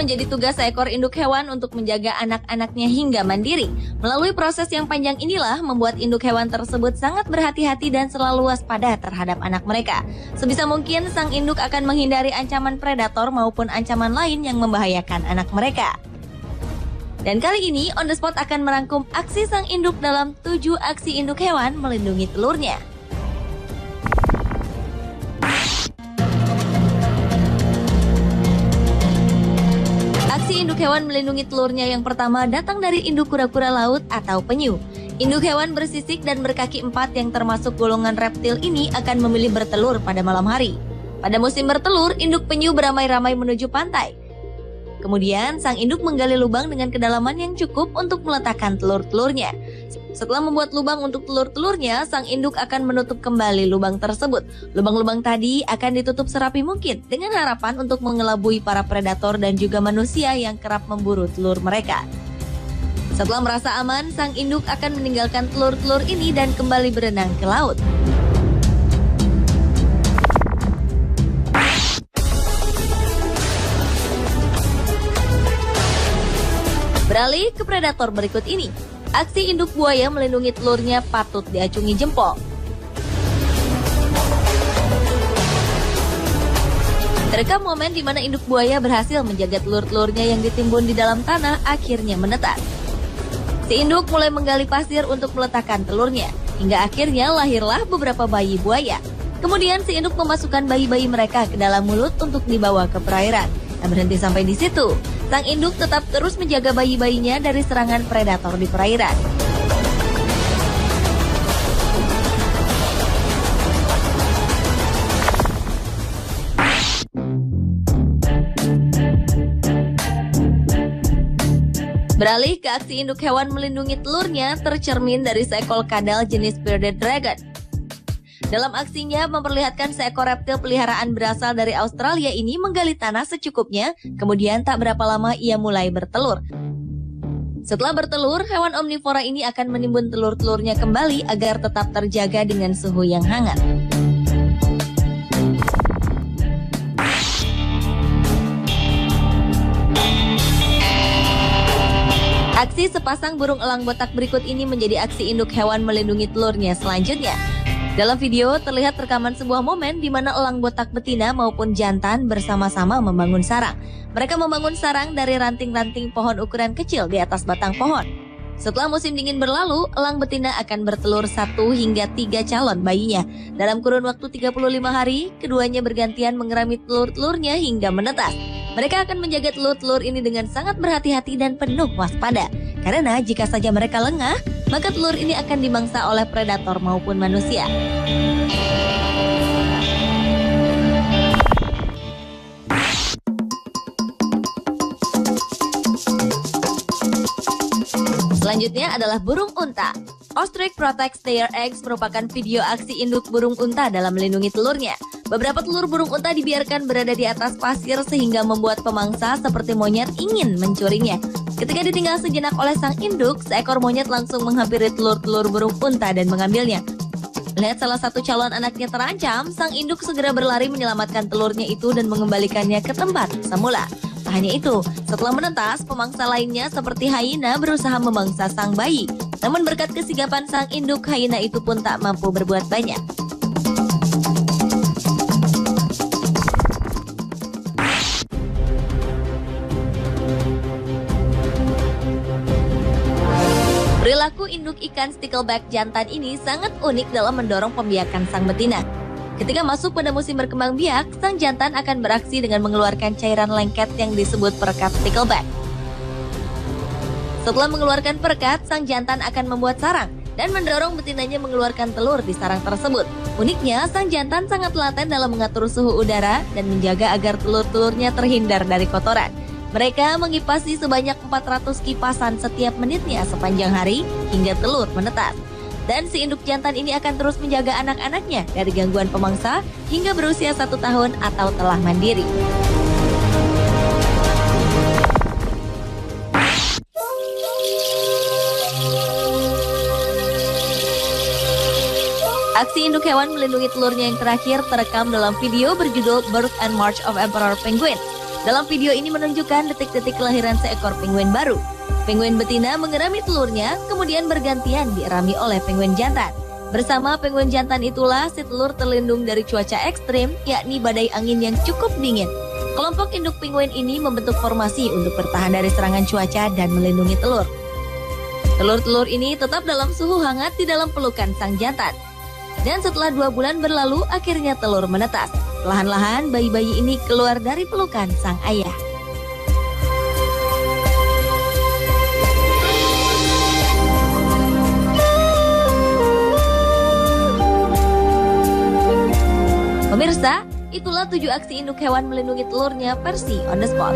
menjadi tugas seekor induk hewan untuk menjaga anak-anaknya hingga mandiri. Melalui proses yang panjang inilah membuat induk hewan tersebut sangat berhati-hati dan selalu waspada terhadap anak mereka. Sebisa mungkin sang induk akan menghindari ancaman predator maupun ancaman lain yang membahayakan anak mereka. Dan kali ini On The Spot akan merangkum aksi sang induk dalam 7 aksi induk hewan melindungi telurnya. Aksi induk hewan melindungi telurnya yang pertama datang dari induk kura-kura laut atau penyu. Induk hewan bersisik dan berkaki 4 yang termasuk golongan reptil ini akan memilih bertelur pada malam hari. Pada musim bertelur, induk penyu beramai-ramai menuju pantai. Kemudian, sang induk menggali lubang dengan kedalaman yang cukup untuk meletakkan telur-telurnya. Setelah membuat lubang untuk telur-telurnya, sang induk akan menutup kembali lubang tersebut. Lubang-lubang tadi akan ditutup serapi mungkin dengan harapan untuk mengelabui para predator dan juga manusia yang kerap memburu telur mereka. Setelah merasa aman, sang induk akan meninggalkan telur-telur ini dan kembali berenang ke laut. Beralih ke predator berikut ini. Aksi induk buaya melindungi telurnya patut diacungi jempol. Terekam momen di mana induk buaya berhasil menjaga telur-telurnya yang ditimbun di dalam tanah akhirnya menetas. Si induk mulai menggali pasir untuk meletakkan telurnya, hingga akhirnya lahirlah beberapa bayi buaya. Kemudian si induk memasukkan bayi-bayi mereka ke dalam mulut untuk dibawa ke perairan. Tak berhenti sampai di situ, sang induk tetap terus menjaga bayi-bayinya dari serangan predator di perairan. Beralih ke aksi induk hewan melindungi telurnya tercermin dari seekor kadal jenis bearded dragon. Dalam aksinya memperlihatkan seekor reptil peliharaan berasal dari Australia ini menggali tanah secukupnya, kemudian tak berapa lama ia mulai bertelur. Setelah bertelur, hewan omnivora ini akan menimbun telur-telurnya kembali agar tetap terjaga dengan suhu yang hangat. Aksi sepasang burung elang botak berikut ini menjadi aksi induk hewan melindungi telurnya selanjutnya. Dalam video terlihat rekaman sebuah momen di mana elang botak betina maupun jantan bersama-sama membangun sarang. Mereka membangun sarang dari ranting-ranting pohon ukuran kecil di atas batang pohon. Setelah musim dingin berlalu, elang betina akan bertelur 1 hingga 3 calon bayinya. Dalam kurun waktu 35 hari, keduanya bergantian mengerami telur-telurnya hingga menetas. Mereka akan menjaga telur-telur ini dengan sangat berhati-hati dan penuh waspada. Karena jika saja mereka lengah, maka telur ini akan dimangsa oleh predator maupun manusia. Selanjutnya adalah burung unta. Ostrich protects their eggs merupakan video aksi induk burung unta dalam melindungi telurnya. Beberapa telur burung unta dibiarkan berada di atas pasir sehingga membuat pemangsa seperti monyet ingin mencurinya. Ketika ditinggal sejenak oleh sang induk, seekor monyet langsung menghampiri telur-telur burung unta dan mengambilnya. Melihat salah satu calon anaknya terancam, sang induk segera berlari menyelamatkan telurnya itu dan mengembalikannya ke tempat semula. Tak hanya itu, setelah menetas, pemangsa lainnya seperti hyena berusaha memangsa sang bayi. Namun berkat kesigapan sang induk, hyena itu pun tak mampu berbuat banyak. Perilaku induk ikan stickleback jantan ini sangat unik dalam mendorong pembiakan sang betina. Ketika masuk pada musim berkembang biak, sang jantan akan beraksi dengan mengeluarkan cairan lengket yang disebut perekat stickleback. Setelah mengeluarkan perekat, sang jantan akan membuat sarang dan mendorong betinanya mengeluarkan telur di sarang tersebut. Uniknya, sang jantan sangat telaten dalam mengatur suhu udara dan menjaga agar telur-telurnya terhindar dari kotoran. Mereka mengipasi sebanyak 400 kipasan setiap menitnya sepanjang hari hingga telur menetas. Dan si induk jantan ini akan terus menjaga anak-anaknya dari gangguan pemangsa hingga berusia 1 tahun atau telah mandiri. Aksi induk hewan melindungi telurnya yang terakhir terekam dalam video berjudul Birth and March of Emperor Penguin. Dalam video ini menunjukkan detik-detik kelahiran seekor penguin baru. Penguin betina mengerami telurnya, kemudian bergantian dierami oleh penguin jantan. Bersama penguin jantan itulah si telur terlindung dari cuaca ekstrim, yakni badai angin yang cukup dingin. Kelompok induk penguin ini membentuk formasi untuk bertahan dari serangan cuaca dan melindungi telur. Telur-telur ini tetap dalam suhu hangat di dalam pelukan sang jantan. Dan setelah 2 bulan berlalu, akhirnya telur menetas. Perlahan-lahan bayi-bayi ini keluar dari pelukan sang ayah. Pemirsa, itulah 7 aksi induk hewan melindungi telurnya versi On The Spot.